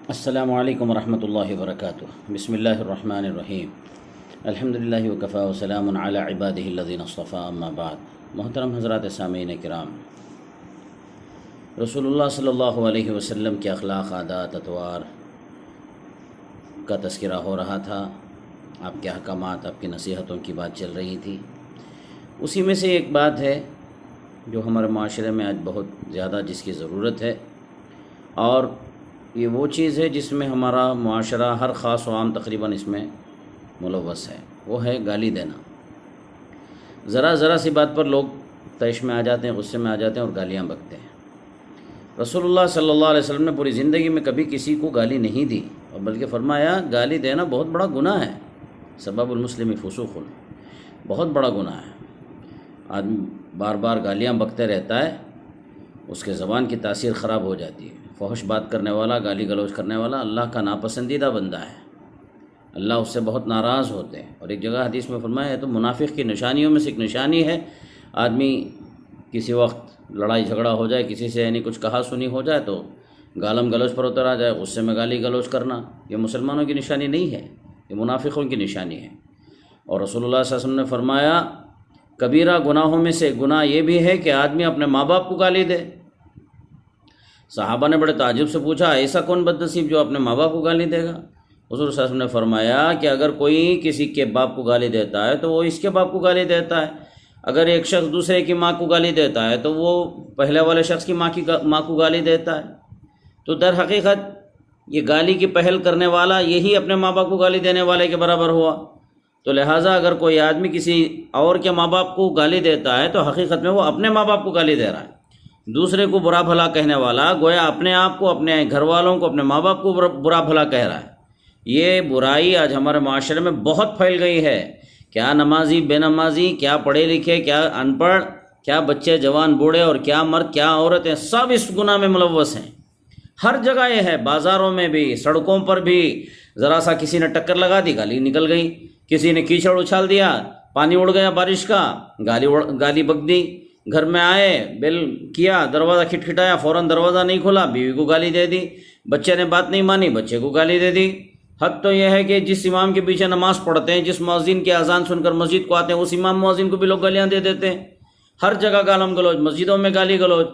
السلام علیکم ورحمۃ اللہ وبرکاتہ۔ بسم اللہ الرحمن الرحیم۔ الحمدللہ وکفیٰ وسلام علی عبادہ الذین اصطفیٰ، اما بعد۔ محترم حضرات سامعین کرام، رسول اللہ صلی اللہ علیہ وسلم کے اخلاق، عادات، اطوار کا تذکرہ ہو رہا تھا، آپ کے احکامات، آپ کی نصیحتوں کی بات چل رہی تھی۔ اسی میں سے ایک بات ہے جو ہمارے معاشرے میں آج بہت زیادہ جس کی ضرورت ہے، اور یہ وہ چیز ہے جس میں ہمارا معاشرہ ہر خاص و عام تقریباً اس میں ملوث ہے، وہ ہے گالی دینا۔ ذرا سی بات پر لوگ طیش میں آ جاتے ہیں، غصے میں آ جاتے ہیں اور گالیاں بکتے ہیں۔ رسول اللہ صلی اللہ علیہ وسلم نے پوری زندگی میں کبھی کسی کو گالی نہیں دی، اور بلکہ فرمایا گالی دینا بہت بڑا گناہ ہے، سبب المسلم فسوق، بہت بڑا گناہ ہے۔ آدمی بار بار گالیاں بکتے رہتا ہے، اس کے زبان کی تاثیر خراب ہو جاتی ہے۔ فحش بات کرنے والا، گالی گلوچ کرنے والا اللہ کا ناپسندیدہ بندہ ہے، اللہ اس سے بہت ناراض ہوتے ہیں۔ اور ایک جگہ حدیث میں فرمایا ہے تو منافق کی نشانیوں میں سے ایک نشانی ہے، آدمی کسی وقت لڑائی جھگڑا ہو جائے، کسی سے کچھ کہا سنی ہو جائے تو گالم گلوچ پر اتر آ جائے، غصے میں گالی گلوچ کرنا۔ یہ مسلمانوں کی نشانی نہیں ہے، یہ منافقوں کی نشانی ہے۔ اور رسول اللہ صلی اللہ علیہ وسلم نے فرمایا کبیرہ گناہوں میں سے گناہ یہ بھی ہے کہ آدمی اپنے ماں باپ کو گالی دے۔ صحابہ نے بڑے تعجب سے پوچھا ایسا کون بد نصیب جو اپنے ماں باپ کو گالی دے گا؟ حضور صلی اللہ علیہ وسلم نے فرمایا کہ اگر کوئی کسی کے باپ کو گالی دیتا ہے تو وہ اس کے باپ کو گالی دیتا ہے، اگر ایک شخص دوسرے کی ماں کو گالی دیتا ہے تو وہ پہلے والے شخص کی ماں کو گالی دیتا ہے۔ تو در حقیقت یہ گالی کی پہل کرنے والا یہی اپنے ماں باپ کو گالی دینے والے کے برابر ہوا۔ تو لہٰذا اگر کوئی آدمی کسی اور کے ماں باپ کو گالی دیتا ہے تو حقیقت میں وہ اپنے ماں باپ کو گالی دے رہا ہے۔ دوسرے کو برا بھلا کہنے والا گویا اپنے آپ کو، اپنے گھر والوں کو، اپنے ماں باپ کو برا بھلا کہہ رہا ہے۔ یہ برائی آج ہمارے معاشرے میں بہت پھیل گئی ہے۔ کیا نمازی، بے نمازی، کیا پڑھے لکھے، کیا ان پڑھ، کیا بچے، جوان، بوڑھے، اور کیا مرد، کیا عورتیں، سب اس گناہ میں ملوث ہیں۔ ہر جگہ یہ ہے، بازاروں میں بھی، سڑکوں پر بھی۔ ذرا سا کسی نے ٹکر لگا دی، گالی نکل گئی۔ کسی نے کیچڑ اچھال دیا، پانی اڑ گیا بارش کا، گالی بک دی۔ گھر میں آئے، بیل کیا، دروازہ کھٹکھٹایا، فوراً دروازہ نہیں کھولا، بیوی کو گالی دے دی۔ بچے نے بات نہیں مانی، بچے کو گالی دے دی۔ حد تو یہ ہے کہ جس امام کے پیچھے نماز پڑھتے ہیں، جس مؤذن کی اذان سن کر مسجد کو آتے ہیں، اس امام مؤذن کو بھی لوگ گالیاں دے دیتے ہیں۔ ہر جگہ گالم گلوچ، مسجدوں میں گالی گلوچ۔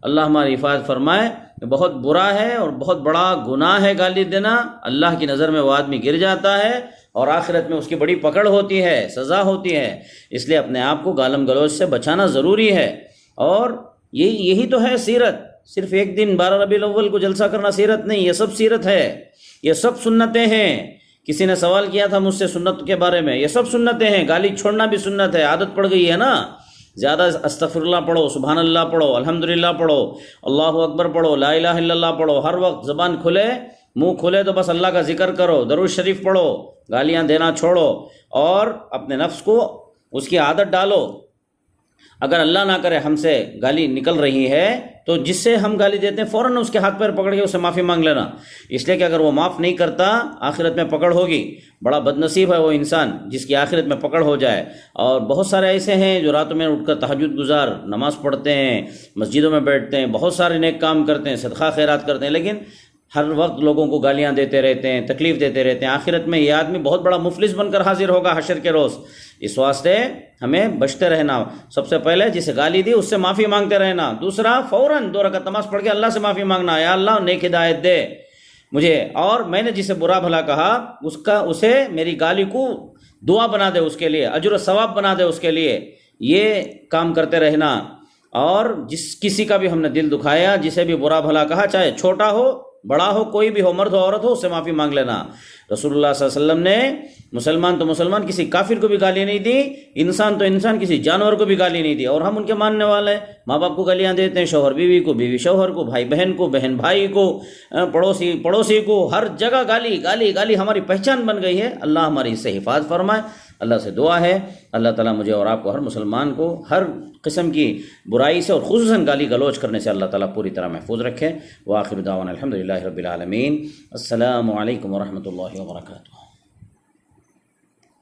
اللہ ہماری حفاظت فرمائے۔ بہت برا ہے اور بہت بڑا گناہ ہے گالی دینا۔ اللہ کی نظر میں وہ آدمی گر جاتا ہے اور آخرت میں اس کی بڑی پکڑ ہوتی ہے، سزا ہوتی ہے۔ اس لیے اپنے آپ کو گالم گلوچ سے بچانا ضروری ہے۔ اور یہی تو ہے سیرت۔ صرف ایک دن 12 ربیع الاول کو جلسہ کرنا سیرت نہیں، یہ سب سیرت ہے، یہ سب سنتیں ہیں۔ کسی نے سوال کیا تھا مجھ سے سنت کے بارے میں، یہ سب سنتیں ہیں۔ گالی چھوڑنا بھی سنت ہے، عادت پڑ گئی ہے نا۔ زیادہ استغفر اللہ پڑھو، سبحان اللہ پڑھو، الحمدللہ پڑھو، اللہ اکبر پڑھو، لا الہ الا اللہ پڑھو۔ ہر وقت زبان کھلے، منہ کھلے تو بس اللہ کا ذکر کرو، درود شریف پڑھو، گالیاں دینا چھوڑو، اور اپنے نفس کو اس کی عادت ڈالو۔ اگر اللہ نہ کرے ہم سے گالی نکل رہی ہے تو جس سے ہم گالی دیتے ہیں فوراً اس کے ہاتھ پیر پکڑ کے اسے معافی مانگ لینا، اس لیے کہ اگر وہ معاف نہیں کرتا آخرت میں پکڑ ہوگی۔ بڑا بد نصیب ہے وہ انسان جس کی آخرت میں پکڑ ہو جائے۔ اور بہت سارے ایسے ہیں جو راتوں میں اٹھ کر تہجد گزار، نماز پڑھتے ہیں، مسجدوں میں بیٹھتے ہیں، بہت سارے نیک کام کرتے ہیں، صدقہ خیرات کرتے ہیں، لیکن ہر وقت لوگوں کو گالیاں دیتے رہتے ہیں، تکلیف دیتے رہتے ہیں۔ آخرت میں یہ آدمی بہت بڑا مفلس بن کر حاضر ہوگا حشر کے روز۔ اس واسطے ہمیں بچتے رہنا۔ سب سے پہلے جسے گالی دی اس سے معافی مانگتے رہنا۔ دوسرا، فوراً 2 رکعت نماز پڑھ کے اللہ سے معافی مانگنا، یا اللہ نیک ہدایت دے مجھے، اور میں نے جسے برا بھلا کہا اسے میری گالی کو دعا بنا دے، اس کے لیے اجر و ثواب بنا دے اس کے لیے۔ یہ کام کرتے رہنا۔ اور جس کسی کا بھی ہم نے دل دکھایا، جسے بھی برا بھلا کہا، چاہے چھوٹا ہو بڑا ہو، کوئی بھی ہو، مرد ہو عورت ہو، اس سے معافی مانگ لینا۔ رسول اللہ صلی اللہ علیہ وسلم نے مسلمان تو مسلمان کسی کافر کو بھی گالی نہیں دی، انسان تو انسان کسی جانور کو بھی گالی نہیں دی، اور ہم ان کے ماننے والے ہیں۔ ماں باپ کو گالیاں دیتے ہیں، شوہر بیوی کو، بیوی شوہر کو، بھائی بہن کو، بہن بھائی کو، پڑوسی کو، ہر جگہ گالی گالی گالی ہماری پہچان بن گئی ہے۔ اللہ ہماری اس سے حفاظت فرمائے۔ اللہ سے دعا ہے اللہ تعالیٰ مجھے اور آپ کو، ہر مسلمان کو، ہر قسم کی برائی سے اور خصوصاً گالی گلوچ کرنے سے اللہ تعالیٰ پوری طرح محفوظ رکھے۔ وآخر دعوانا الحمدللہ رب العالمین۔ السلام علیکم ورحمۃ اللہ وبرکاتہ۔